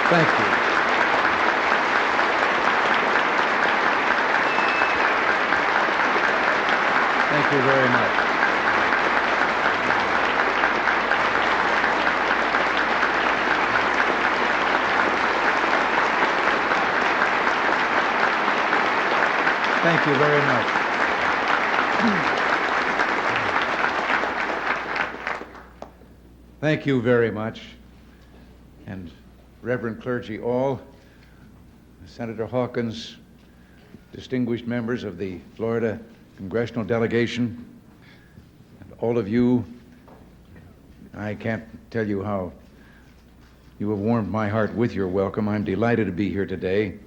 Thank you. Thank you very much. Thank you very much. Thank you very much. And Reverend clergy all, Senator Hawkins, distinguished members of the Florida congressional delegation, and all of you, I can't tell you how you have warmed my heart with your welcome. I'm delighted to be here today.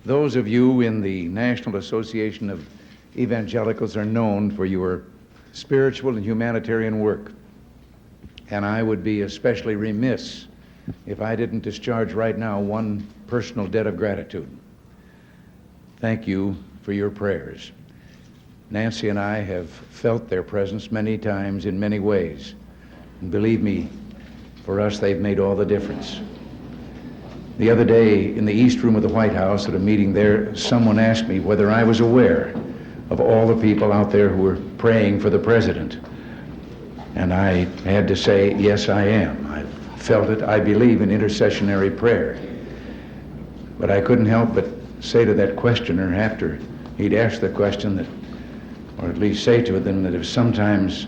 Those of you in the National Association of Evangelicals are known for your spiritual and humanitarian work, and I would be especially remiss if I didn't discharge right now one personal debt of gratitude. Thank you for your prayers. Nancy and I have felt their presence many times in many ways. And believe me, for us, they've made all the difference. The other day, in the East Room of the White House at a meeting there, someone asked me whether I was aware of all the people out there who were praying for the president. And I had to say, yes, I am. I've felt it. I believe in intercessionary prayer. But I couldn't help but say to that questioner after he'd asked the question that, or at least say to them that if sometimes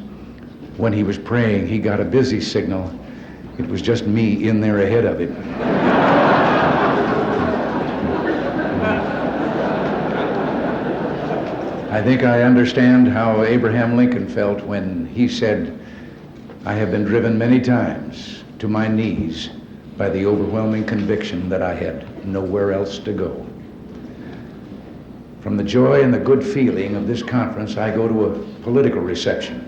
when he was praying he got a busy signal, it was just me in there ahead of him. I think I understand how Abraham Lincoln felt when he said, "I have been driven many times to my knees by the overwhelming conviction that I had nowhere else to go." From the joy and the good feeling of this conference, I go to a political reception.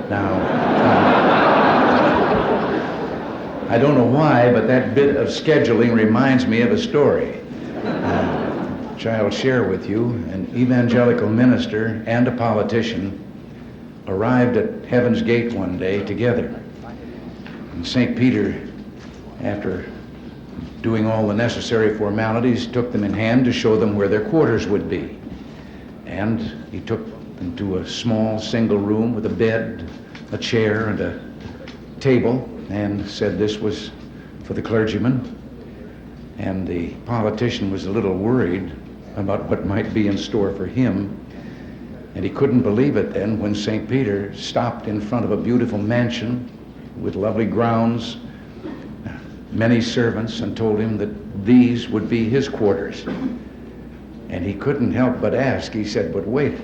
Now, I don't know why, but that bit of scheduling reminds me of a story, which I'll share with you. An evangelical minister and a politician arrived at Heaven's Gate one day together. And St. Peter, after doing all the necessary formalities, took them in hand to show them where their quarters would be. And he took them to a small single room with a bed, a chair, and a table, and said this was for the clergyman. And the politician was a little worried about what might be in store for him. And he couldn't believe it then when St. Peter stopped in front of a beautiful mansion with lovely grounds, many servants, and told him that these would be his quarters. And he couldn't help but ask. He said, "But wait,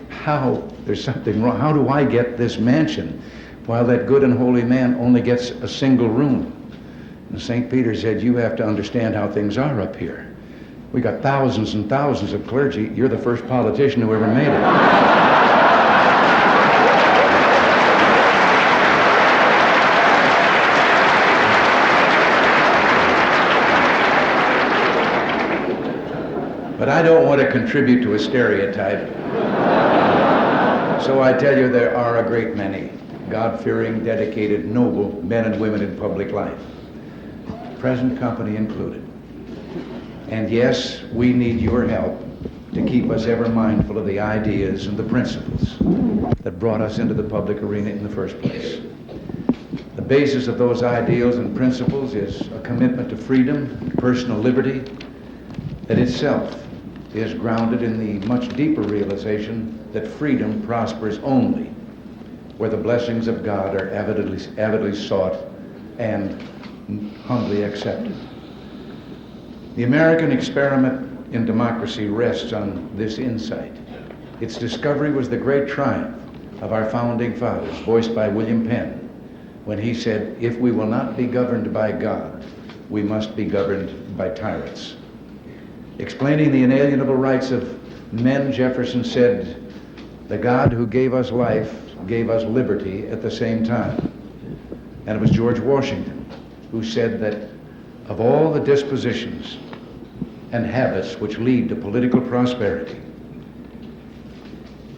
there's something wrong. How do I get this mansion while that good and holy man only gets a single room?" And St. Peter said, "You have to understand how things are up here. We got thousands and thousands of clergy. You're the first politician who ever made it." But I don't want to contribute to a stereotype. So I tell you, there are a great many God-fearing, dedicated, noble men and women in public life, present company included. And yes, we need your help to keep us ever mindful of the ideas and the principles that brought us into the public arena in the first place. The basis of those ideals and principles is a commitment to freedom, personal liberty, that itself is grounded in the much deeper realization that freedom prospers only where the blessings of God are avidly sought and humbly accepted. The American experiment in democracy rests on this insight. Its discovery was the great triumph of our founding fathers, voiced by William Penn, when he said, "If we will not be governed by God, we must be governed by tyrants." Explaining the inalienable rights of men, Jefferson said, "The God who gave us life gave us liberty at the same time." And it was George Washington who said that of all the dispositions and habits which lead to political prosperity,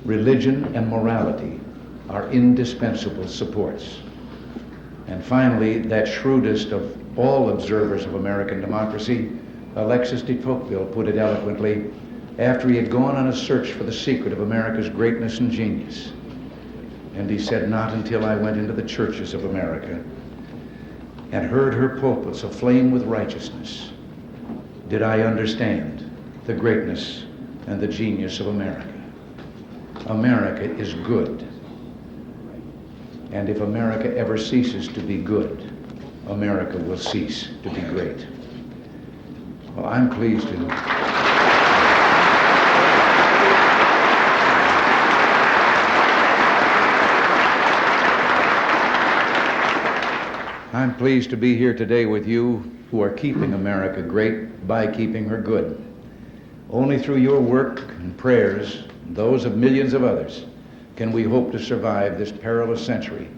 religion and morality are indispensable supports. And finally, that shrewdest of all observers of American democracy, Alexis de Tocqueville, put it eloquently after he had gone on a search for the secret of America's greatness and genius. And he said, "Not until I went into the churches of America and heard her pulpits aflame with righteousness did I understand the greatness and the genius of America." America is good. And if America ever ceases to be good, America will cease to be great. Well, I'm pleased to... I'm pleased to be here today with you who are keeping America great by keeping her good. Only through your work and prayers, and those of millions of others, can we hope to survive this perilous century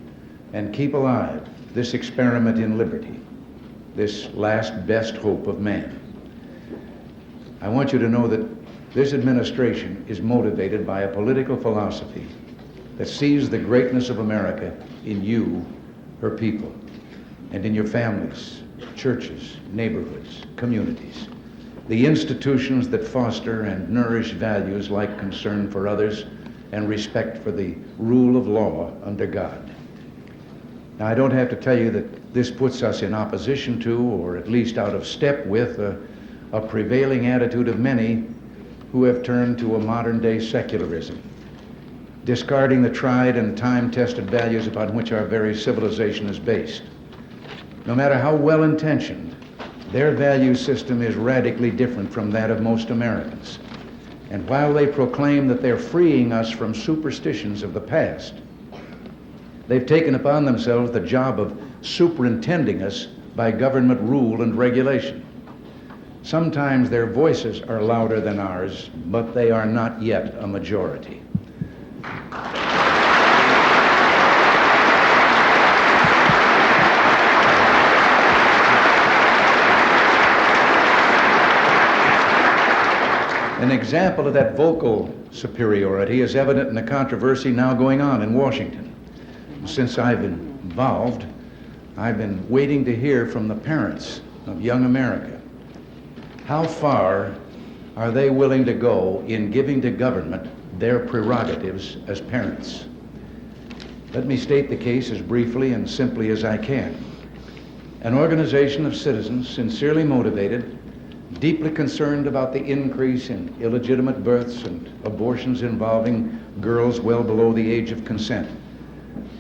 and keep alive this experiment in liberty, this last best hope of man. I want you to know that this administration is motivated by a political philosophy that sees the greatness of America in you, her people, and in your families, churches, neighborhoods, communities, the institutions that foster and nourish values like concern for others and respect for the rule of law under God. Now, I don't have to tell you that this puts us in opposition to, or at least out of step with, a prevailing attitude of many who have turned to a modern-day secularism, discarding the tried and time-tested values upon which our very civilization is based. No matter how well-intentioned, their value system is radically different from that of most Americans. And while they proclaim that they're freeing us from superstitions of the past, they've taken upon themselves the job of superintending us by government rule and regulation. Sometimes their voices are louder than ours, but they are not yet a majority. An example of that vocal superiority is evident in the controversy now going on in Washington. Since I've been involved, I've been waiting to hear from the parents of young America. How far are they willing to go in giving to government their prerogatives as parents? Let me state the case as briefly and simply as I can. An organization of citizens sincerely motivated, deeply concerned about the increase in illegitimate births and abortions involving girls well below the age of consent,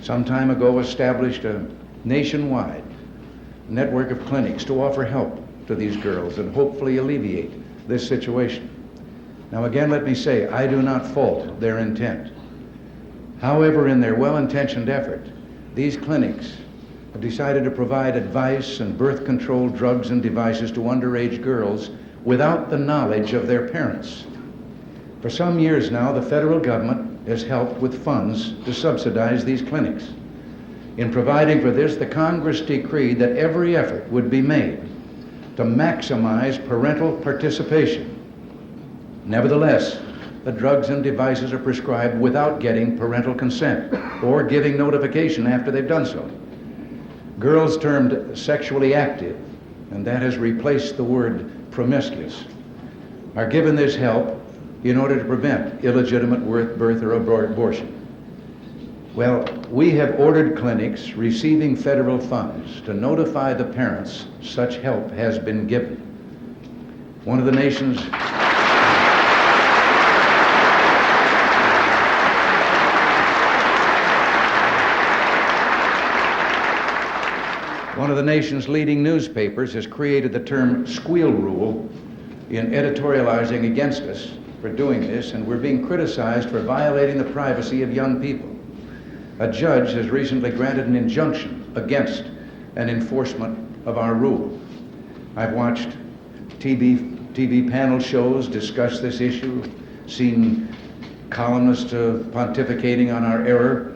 some time ago established a nationwide network of clinics to offer help to these girls and hopefully alleviate this situation. Now again, let me say, I do not fault their intent. However, in their well-intentioned effort, these clinics have decided to provide advice and birth control drugs and devices to underage girls without the knowledge of their parents. For some years now, the federal government has helped with funds to subsidize these clinics. In providing for this, the Congress decreed that every effort would be made to maximize parental participation. Nevertheless, the drugs and devices are prescribed without getting parental consent or giving notification after they've done so. Girls termed sexually active, and that has replaced the word promiscuous, are given this help in order to prevent illegitimate birth or abortion. Well, we have ordered clinics receiving federal funds to notify the parents such help has been given. One of the nation's leading newspapers has created the term squeal rule in editorializing against us for doing this, and we're being criticized for violating the privacy of young people. A judge has recently granted an injunction against an enforcement of our rule. I've watched TV panel shows discuss this issue, seen columnists pontificating on our error,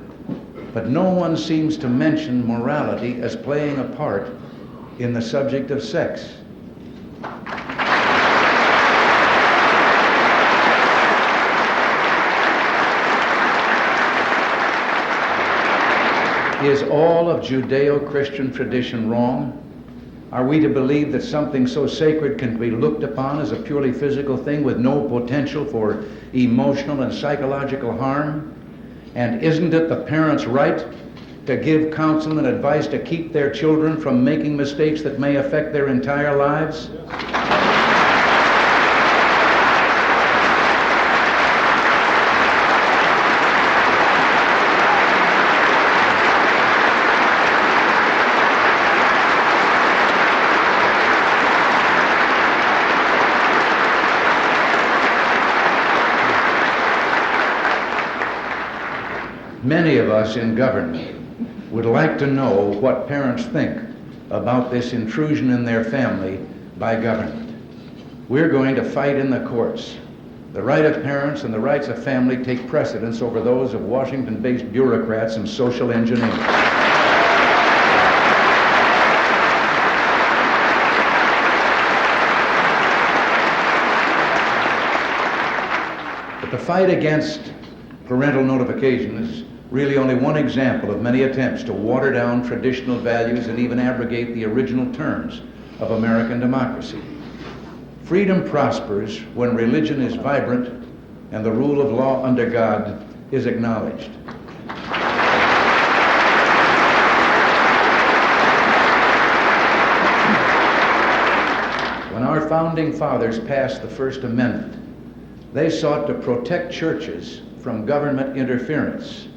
but no one seems to mention morality as playing a part in the subject of sex. Is all of Judeo-Christian tradition wrong? Are we to believe that something so sacred can be looked upon as a purely physical thing with no potential for emotional and psychological harm? And isn't it the parents' right to give counsel and advice to keep their children from making mistakes that may affect their entire lives? Many of us in government would like to know what parents think about this intrusion in their family by government. We're going to fight in the courts. The right of parents and the rights of family take precedence over those of Washington-based bureaucrats and social engineers. But the fight against parental notification is really only one example of many attempts to water down traditional values and even abrogate the original terms of American democracy. Freedom prospers when religion is vibrant and the rule of law under God is acknowledged. When our founding fathers passed the First Amendment, they sought to protect churches from government interference.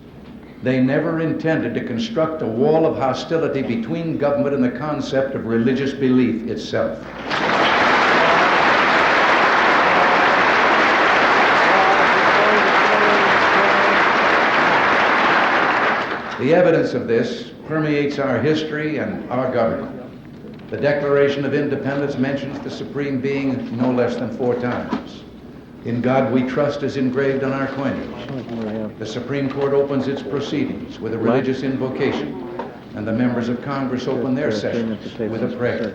They never intended to construct a wall of hostility between government and the concept of religious belief itself. The evidence of this permeates our history and our government. The Declaration of Independence mentions the Supreme Being no less than 4 times. In God We Trust is engraved on our coinage. The Supreme Court opens its proceedings with a religious invocation, and the members of Congress open their sessions with a prayer.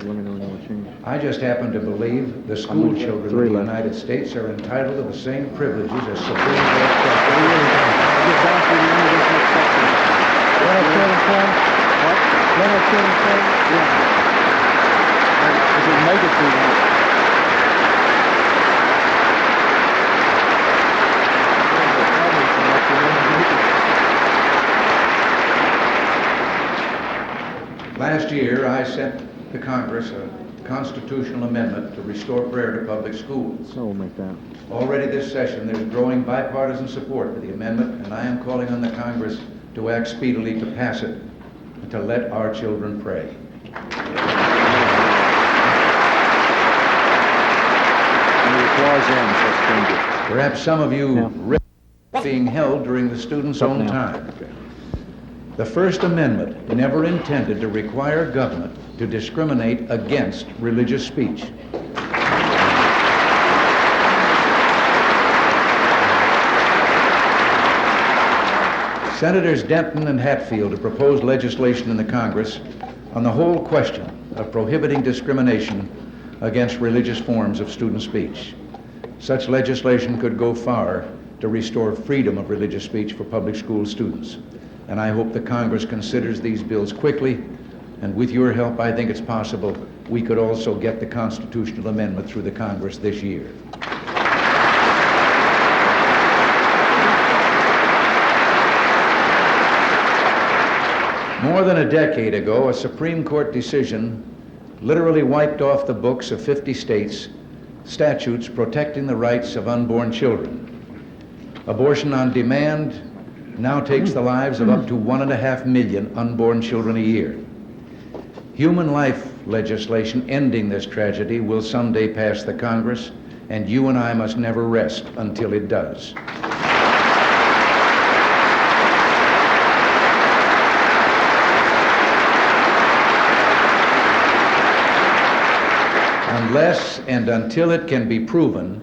I just happen to believe the school children of the United States are entitled to the same privileges as Supreme Court Last year, I sent to Congress a constitutional amendment to restore prayer to public schools. So we'll make that. Already this session, there's growing bipartisan support for the amendment, and I am calling on the Congress to act speedily to pass it and to let our children pray. Perhaps some of you read being held during the students' own time. The First Amendment never intended to require government to discriminate against religious speech. Senators Denton and Hatfield have proposed legislation in the Congress on the whole question of prohibiting discrimination against religious forms of student speech. Such legislation could go far to restore freedom of religious speech for public school students. And I hope the Congress considers these bills quickly, and with your help, I think it's possible we could also get the constitutional amendment through the Congress this year. More than a decade ago, a Supreme Court decision literally wiped off the books of 50 states statutes protecting the rights of unborn children. Abortion on demand now takes the lives of up to 1.5 million unborn children a year. Human life legislation ending this tragedy will someday pass the Congress, and you and I must never rest until it does. Unless and until it can be proven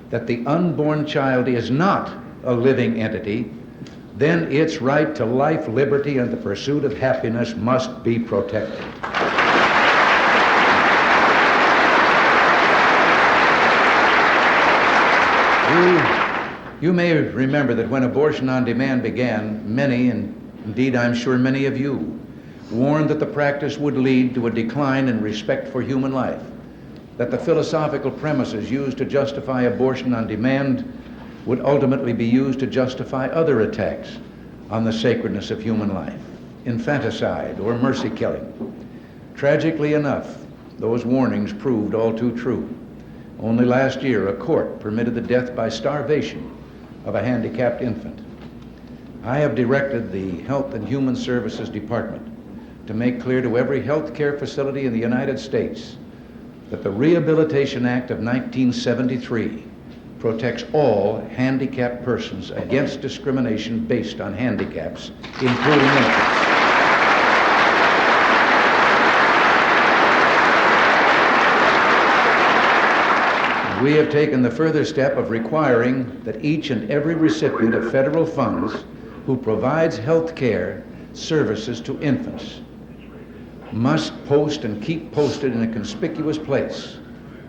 that the unborn child is not a living entity, then its right to life, liberty, and the pursuit of happiness must be protected. You may remember that when abortion on demand began, many, indeed I'm sure many of you, warned that the practice would lead to a decline in respect for human life, that the philosophical premises used to justify abortion on demand would ultimately be used to justify other attacks on the sacredness of human life, infanticide or mercy killing. Tragically enough, those warnings proved all too true. Only last year, a court permitted the death by starvation of a handicapped infant. I have directed the Health and Human Services Department to make clear to every health care facility in the United States that the Rehabilitation Act of 1973 protects all handicapped persons against discrimination based on handicaps, including infants. We have taken the further step of requiring that each and every recipient of federal funds who provides health care services to infants must post and keep posted in a conspicuous place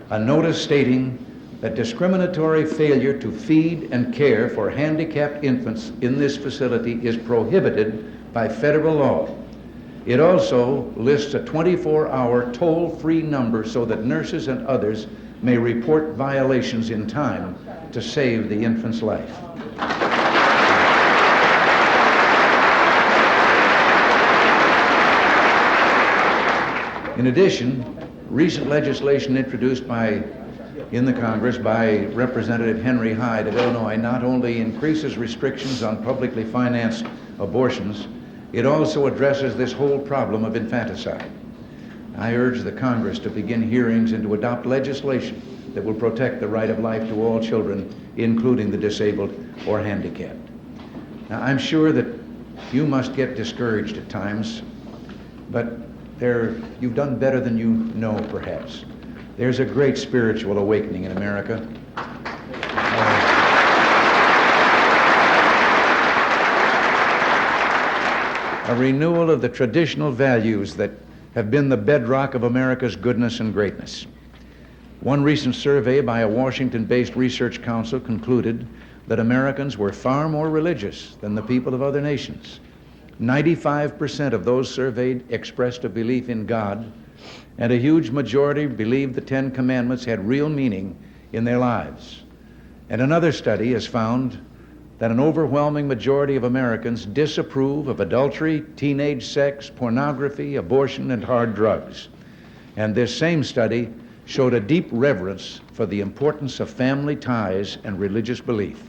a notice stating that discriminatory failure to feed and care for handicapped infants in this facility is prohibited by federal law. It also lists a 24-hour toll-free number so that nurses and others may report violations in time to save the infant's life. In addition, recent legislation introduced in the Congress by Representative Henry Hyde of Illinois not only increases restrictions on publicly financed abortions, it also addresses this whole problem of infanticide. I urge the Congress to begin hearings and to adopt legislation that will protect the right of life to all children, including the disabled or handicapped. Now, I'm sure that you must get discouraged at times, but you've done better than you know, perhaps. There's a great spiritual awakening in America. A renewal of the traditional values that have been the bedrock of America's goodness and greatness. One recent survey by a Washington-based research council concluded that Americans were far more religious than the people of other nations. 95% of those surveyed expressed a belief in God, and a huge majority believed the Ten Commandments had real meaning in their lives. And another study has found that an overwhelming majority of Americans disapprove of adultery, teenage sex, pornography, abortion, and hard drugs. And this same study showed a deep reverence for the importance of family ties and religious belief.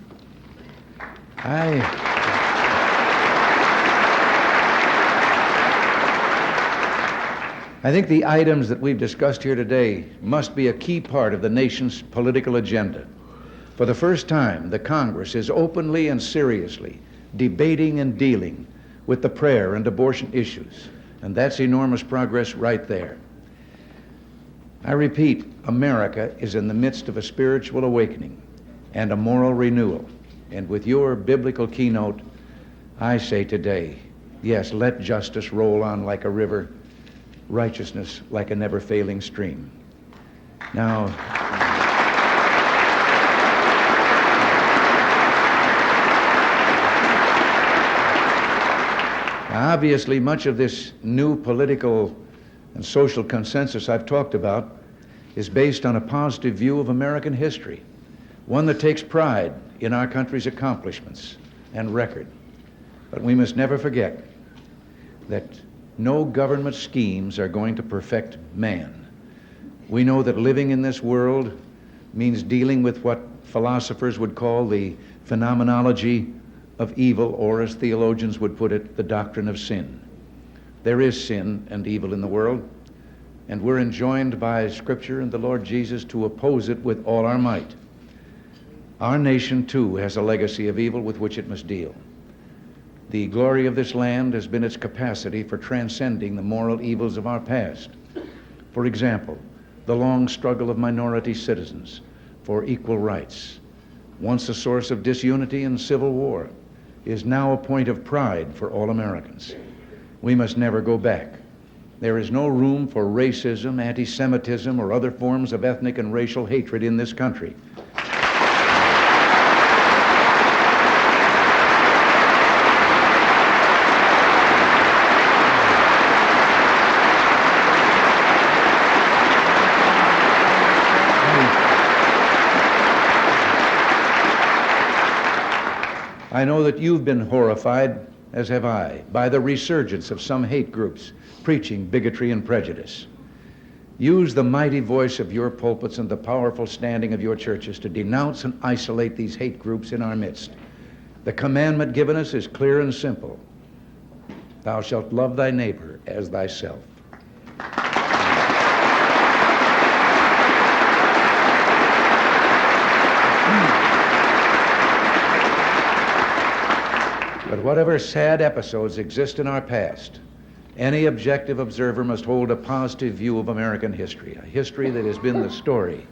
I think the items that we've discussed here today must be a key part of the nation's political agenda. For the first time, the Congress is openly and seriously debating and dealing with the prayer and abortion issues, and that's enormous progress right there. I repeat, America is in the midst of a spiritual awakening and a moral renewal, and with your biblical keynote, I say today, yes, let justice roll on like a river, righteousness like a never-failing stream. Now, obviously, much of this new political and social consensus I've talked about is based on a positive view of American history, one that takes pride in our country's accomplishments and record. But we must never forget that no government schemes are going to perfect man. We know that living in this world means dealing with what philosophers would call the phenomenology of evil, or as theologians would put it, the doctrine of sin. There is sin and evil in the world, and we're enjoined by Scripture and the Lord Jesus to oppose it with all our might. Our nation, too, has a legacy of evil with which it must deal. The glory of this land has been its capacity for transcending the moral evils of our past. For example, the long struggle of minority citizens for equal rights, once a source of disunity and civil war, is now a point of pride for all Americans. We must never go back. There is no room for racism, anti-Semitism, or other forms of ethnic and racial hatred in this country. I know that you've been horrified, as have I, by the resurgence of some hate groups preaching bigotry and prejudice. Use the mighty voice of your pulpits and the powerful standing of your churches to denounce and isolate these hate groups in our midst. The commandment given us is clear and simple. Thou shalt love thy neighbor as thyself. But whatever sad episodes exist in our past, any objective observer must hold a positive view of American history, a history that has been the story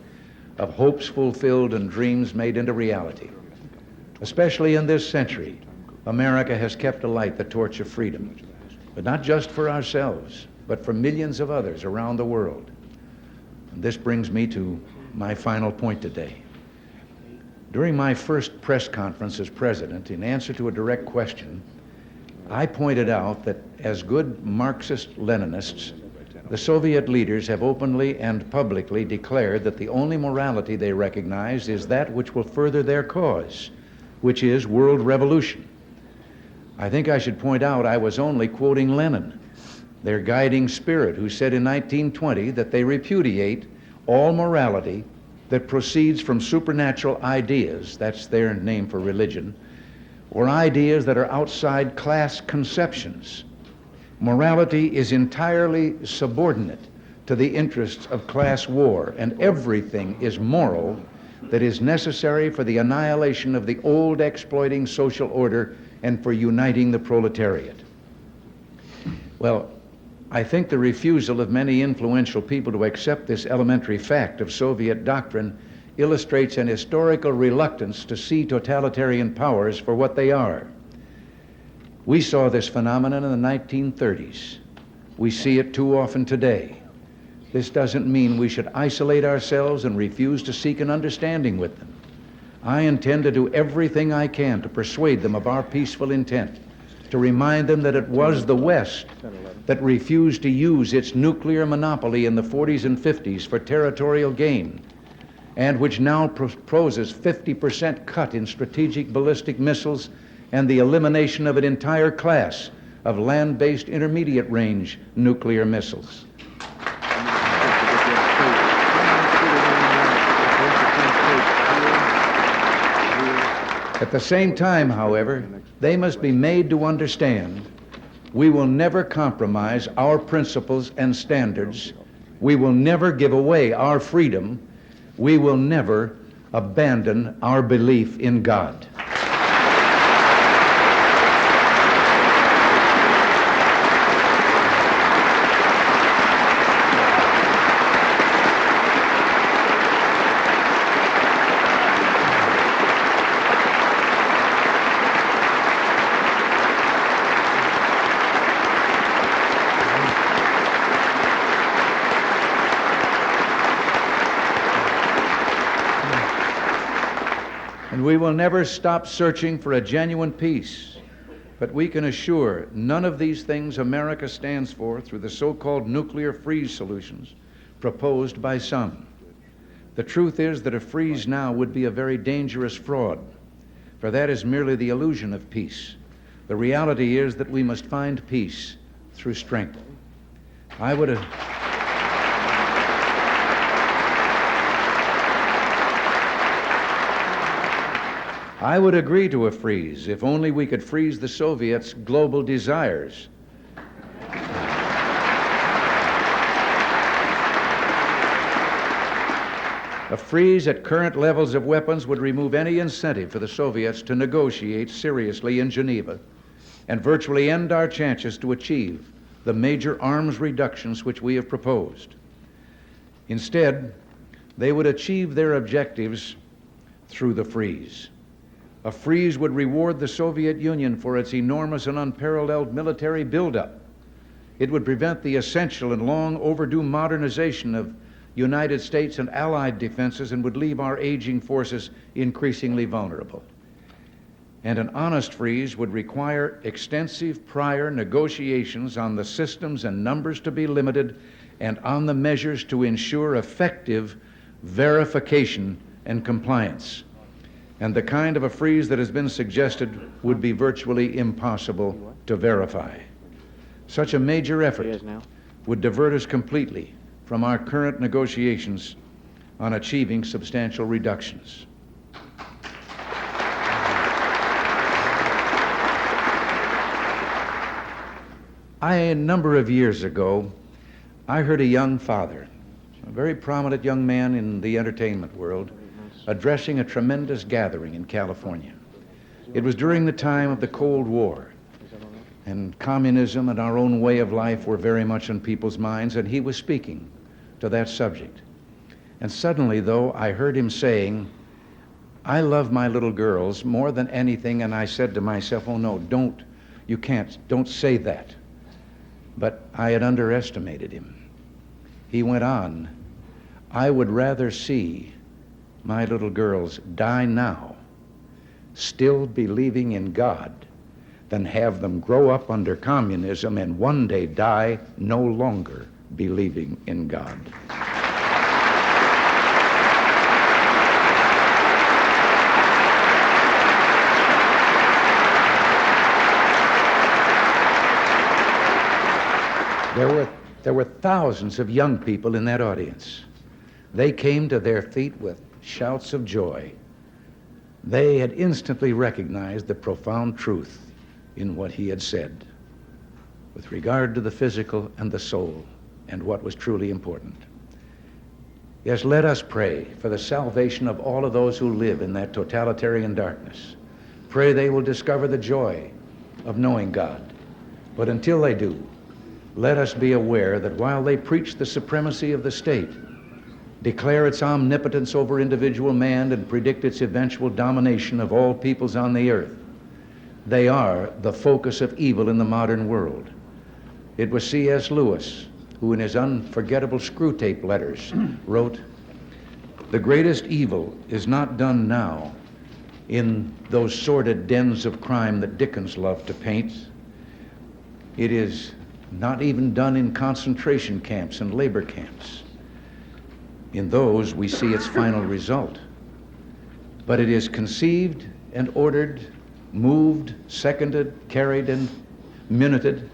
of hopes fulfilled and dreams made into reality. Especially in this century, America has kept alight the torch of freedom, but not just for ourselves, but for millions of others around the world. And this brings me to my final point today. During my first press conference as president, in answer to a direct question, I pointed out that as good Marxist-Leninists, the Soviet leaders have openly and publicly declared that the only morality they recognize is that which will further their cause, which is world revolution. I think I should point out I was only quoting Lenin, their guiding spirit, who said in 1920 that they repudiate all morality that proceeds from supernatural ideas, that's their name for religion, or ideas that are outside class conceptions. Morality is entirely subordinate to the interests of class war, and everything is moral that is necessary for the annihilation of the old exploiting social order and for uniting the proletariat. Well, I think the refusal of many influential people to accept this elementary fact of Soviet doctrine illustrates an historical reluctance to see totalitarian powers for what they are. We saw this phenomenon in the 1930s. We see it too often today. This doesn't mean we should isolate ourselves and refuse to seek an understanding with them. I intend to do everything I can to persuade them of our peaceful intent, to remind them that it was the West that refused to use its nuclear monopoly in the 40s and 50s for territorial gain, and which now proposes 50% cut in strategic ballistic missiles and the elimination of an entire class of land-based intermediate-range nuclear missiles. At the same time, however, they must be made to understand we will never compromise our principles and standards. We will never give away our freedom. We will never abandon our belief in God. And we will never stop searching for a genuine peace. But we can assure none of these things America stands for through the so-called nuclear freeze solutions proposed by some. The truth is that a freeze now would be a very dangerous fraud, for that is merely the illusion of peace. The reality is that we must find peace through strength. I would agree to a freeze if only we could freeze the Soviets' global desires. A freeze at current levels of weapons would remove any incentive for the Soviets to negotiate seriously in Geneva and virtually end our chances to achieve the major arms reductions which we have proposed. Instead, they would achieve their objectives through the freeze. A freeze would reward the Soviet Union for its enormous and unparalleled military buildup. It would prevent the essential and long overdue modernization of United States and Allied defenses and would leave our aging forces increasingly vulnerable. And an honest freeze would require extensive prior negotiations on the systems and numbers to be limited and on the measures to ensure effective verification and compliance. and the kind of a freeze that has been suggested would be virtually impossible to verify. Such a major effort would divert us completely from our current negotiations on achieving substantial reductions. A number of years ago, I heard a young father, a very prominent young man in the entertainment world, addressing a tremendous gathering in California. It was during the time of the Cold War, and communism and our own way of life were very much on people's minds, and he was speaking to that subject. And suddenly, though, I heard him saying, "I love my little girls more than anything," and I said to myself, "Oh no, don't say that." But I had underestimated him. He went on, "I would rather see my little girls die now, still believing in God, than have them grow up under communism and one day die no longer believing in God." There were thousands of young people in that audience. They came to their feet with shouts of joy. They had instantly recognized the profound truth in what he had said with regard to the physical and the soul and what was truly important. Yes, let us pray for the salvation of all of those who live in that totalitarian darkness. Pray they will discover the joy of knowing God. But until they do, let us be aware that while they preach the supremacy of the state, declare its omnipotence over individual man, and predict its eventual domination of all peoples on the earth, they are the focus of evil in the modern world. It was C.S. Lewis who, in his unforgettable Screwtape letters, wrote, "The greatest evil is not done now in those sordid dens of crime that Dickens loved to paint. It is not even done in concentration camps and labor camps. In those we see its final result. But it is conceived and ordered, moved, seconded, carried, and minuted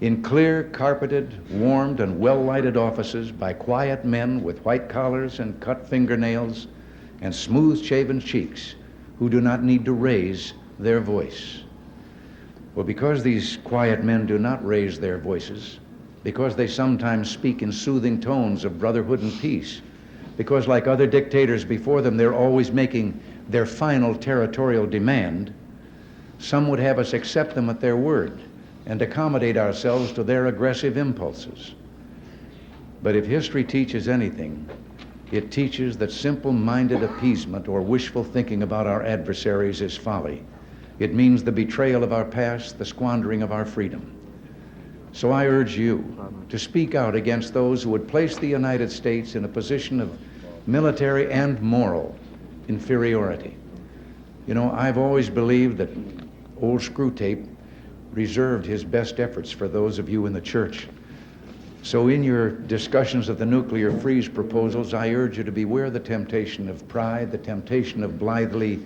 in clear, carpeted, warmed, and well-lighted offices by quiet men with white collars and cut fingernails and smooth-shaven cheeks who do not need to raise their voice." Well, because these quiet men do not raise their voices, because they sometimes speak in soothing tones of brotherhood and peace, because like other dictators before them, they're always making their final territorial demand, some would have us accept them at their word and accommodate ourselves to their aggressive impulses. But if history teaches anything, it teaches that simple-minded appeasement or wishful thinking about our adversaries is folly. It means the betrayal of our past, the squandering of our freedom. So I urge you to speak out against those who would place the United States in a position of military and moral inferiority. You know, I've always believed that old Screwtape reserved his best efforts for those of you in the church. So in your discussions of the nuclear freeze proposals, I urge you to beware the temptation of pride, the temptation of blithely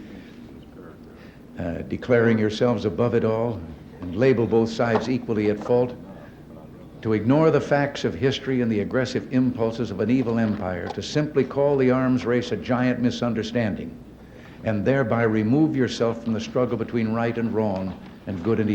declaring yourselves above it all and label both sides equally at fault, to ignore the facts of history and the aggressive impulses of an evil empire, to simply call the arms race a giant misunderstanding, and thereby remove yourself from the struggle between right and wrong and good and evil.